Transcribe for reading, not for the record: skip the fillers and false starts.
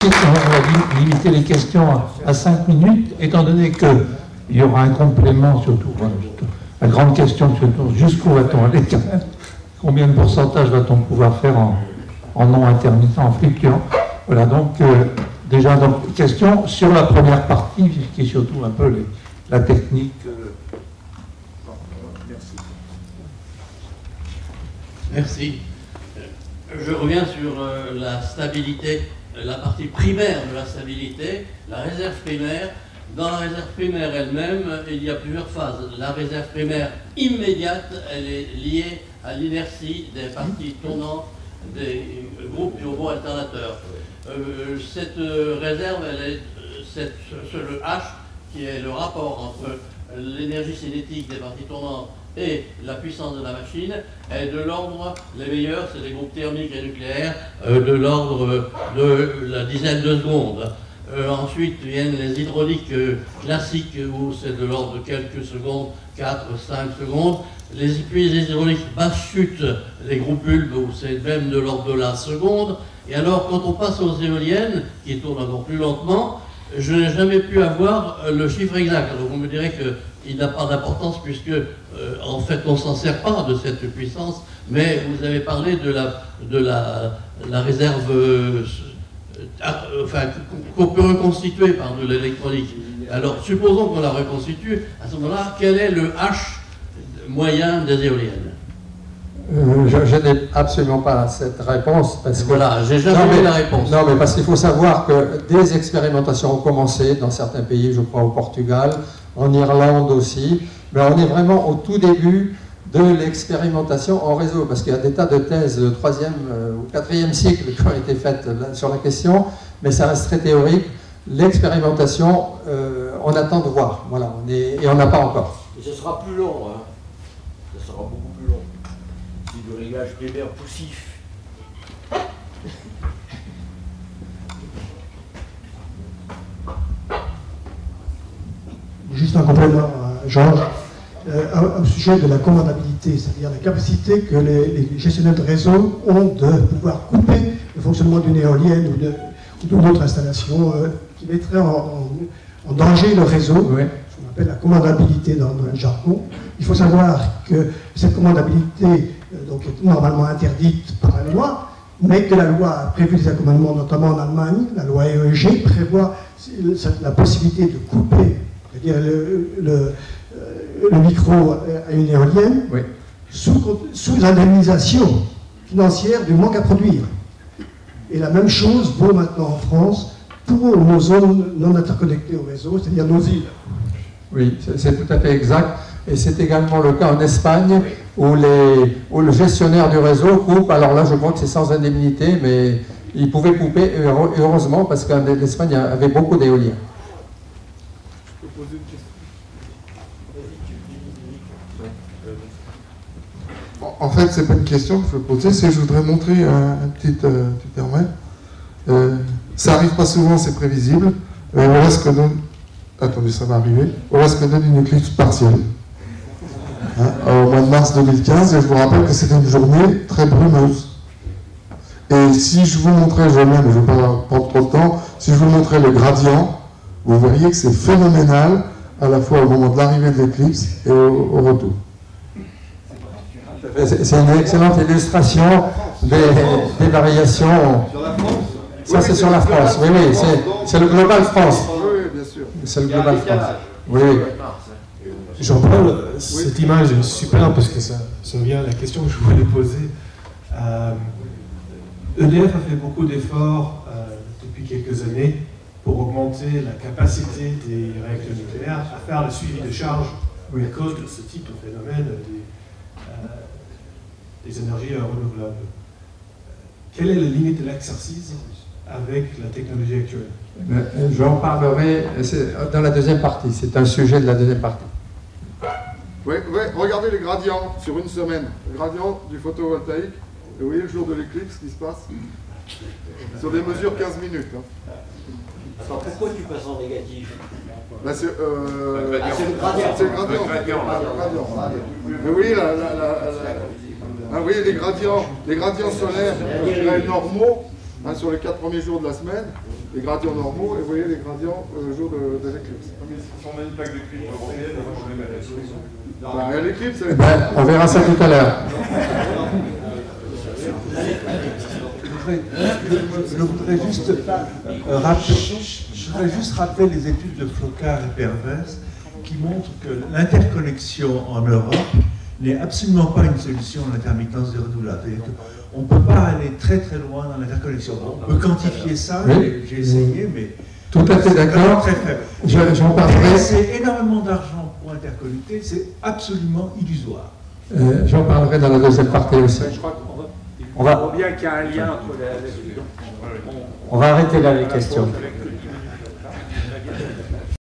On va limiter les questions à 5 minutes, étant donné qu'il y aura un complément, surtout la grande question, jusqu'où va-t-on aller quand même? Combien de pourcentage va-t-on pouvoir faire en non intermittent, en fluctuant? Voilà, donc déjà, donc, question sur la première partie, qui est surtout un peu la technique. Merci. Merci. Je reviens sur la stabilité, la partie primaire de la stabilité, la réserve primaire. Dans la réserve primaire elle-même, il y a plusieurs phases. La réserve primaire immédiate, elle est liée à l'inertie des parties tournantes des groupes turbo-alternateurs. Cette réserve, le H, qui est le rapport entre l'énergie cinétique des parties tournantes et la puissance de la machine, est de l'ordre, les meilleurs, c'est les groupes thermiques et nucléaires, de l'ordre de la dizaine de secondes. Ensuite viennent les hydrauliques classiques où c'est de l'ordre de quelques secondes, 4, 5 secondes. Puis les hydrauliques basse chute, les groupes bulbes où c'est même de l'ordre de la seconde. Et alors quand on passe aux éoliennes, qui tournent encore plus lentement, je n'ai jamais pu avoir le chiffre exact. Alors vous me direz qu'il n'a pas d'importance puisque en fait on ne s'en sert pas de cette puissance, mais vous avez parlé de la réserve qu'on peut reconstituer par de l'électronique. Alors, supposons qu'on la reconstitue, à ce moment-là, quel est le H moyen des éoliennes? Je n'ai absolument pas cette réponse. Parce que, voilà, j'ai jamais eu la réponse. Non, mais parce qu'il faut savoir que des expérimentations ont commencé dans certains pays, je crois au Portugal, en Irlande aussi, mais on est vraiment au tout début de l'expérimentation en réseau, parce qu'il y a des tas de thèses de 3e ou 4e cycle qui ont été faites sur la question, mais ça reste très théorique. L'expérimentation, on attend de voir, voilà, et on n'a pas encore. Et ce sera plus long, hein. Ce sera beaucoup plus long. C'est du réglage primaire poussif. Juste un complément, Georges. Au sujet de la commandabilité, c'est-à-dire la capacité que les gestionnaires de réseau ont de pouvoir couper le fonctionnement d'une éolienne ou d'une autre installation qui mettrait en danger le réseau, oui. Ce qu'on appelle la commandabilité dans le jargon. Il faut savoir que cette commandabilité donc, est normalement interdite par la loi, mais que la loi a prévu des accommodements, notamment en Allemagne. La loi EEG prévoit la possibilité de couper, c'est-à-dire le micro à une éolienne, oui. sous l'indemnisation financière du manque à produire. Et la même chose vaut maintenant en France pour nos zones non interconnectées au réseau, c'est-à-dire nos îles. Oui, c'est tout à fait exact. Et c'est également le cas en Espagne, où le gestionnaire du réseau coupe. Alors là, je crois que c'est sans indemnité, mais il pouvait couper, heureusement, parce que l'Espagne avait beaucoup d'éoliens. Je peux poser une question? En fait, c'est pas une question que je veux poser, c'est que je voudrais montrer un petit, tu permets. Ça arrive pas souvent, c'est prévisible. Voilà ce que donne. Attendez, ça va arriver. Voilà ce que donne une éclipse partielle. Au mois de mars 2015, et je vous rappelle que c'était une journée très brumeuse. Et si je vous montrais, je ne veux pas prendre trop de temps, si je vous montrais le gradient, vous verriez que c'est phénoménal, à la fois au moment de l'arrivée de l'éclipse et au retour. C'est une excellente illustration des variations. Ça, c'est sur la France. Oui, oui, c'est le Global France. Oui, bien sûr. C'est le Global France. Oui. Jean-Paul, cette image est super parce que ça revient à la question que je voulais poser. EDF a fait beaucoup d'efforts depuis quelques années pour augmenter la capacité des réacteurs nucléaires à faire le suivi de charge à cause de ce type de phénomène des énergies renouvelables. Quelle est la limite de l'exercice avec la technologie actuelle? J'en parlerai dans la deuxième partie. C'est un sujet de la deuxième partie. Oui, regardez les gradients sur une semaine. Le gradient du photovoltaïque. Et vous voyez le jour de l'éclipse, ce qui se passe sur des mesures 15 minutes. Alors pourquoi tu passes en négatif? C'est le gradient. C'est le gradient. Mais vous voyez, vous voyez les gradients solaires, je dirais normaux, sur les 4 premiers jours de la semaine. les gradients normaux, et vous voyez les gradients le jour de l'éclipse. Si on a une plaque de cuivre européenne, on va changer la l'éclipse, on verra ça tout à l'heure. Je voudrais juste rappeler les études de Flocard et Pervez qui montrent que l'interconnexion en Europe n'est absolument pas une solution à l'intermittence des renouvelable. On ne peut pas aller très très loin dans l'interconnexion. On peut quantifier ça, oui. J'ai essayé, mais tout à fait d'accord. Très faible. J'en parlerai. C'est énormément d'argent pour interconnecter, c'est absolument illusoire. J'en parlerai dans la deuxième partie aussi. Je crois qu'on voit bien qu'il y a un lien entre les... On va arrêter là les questions.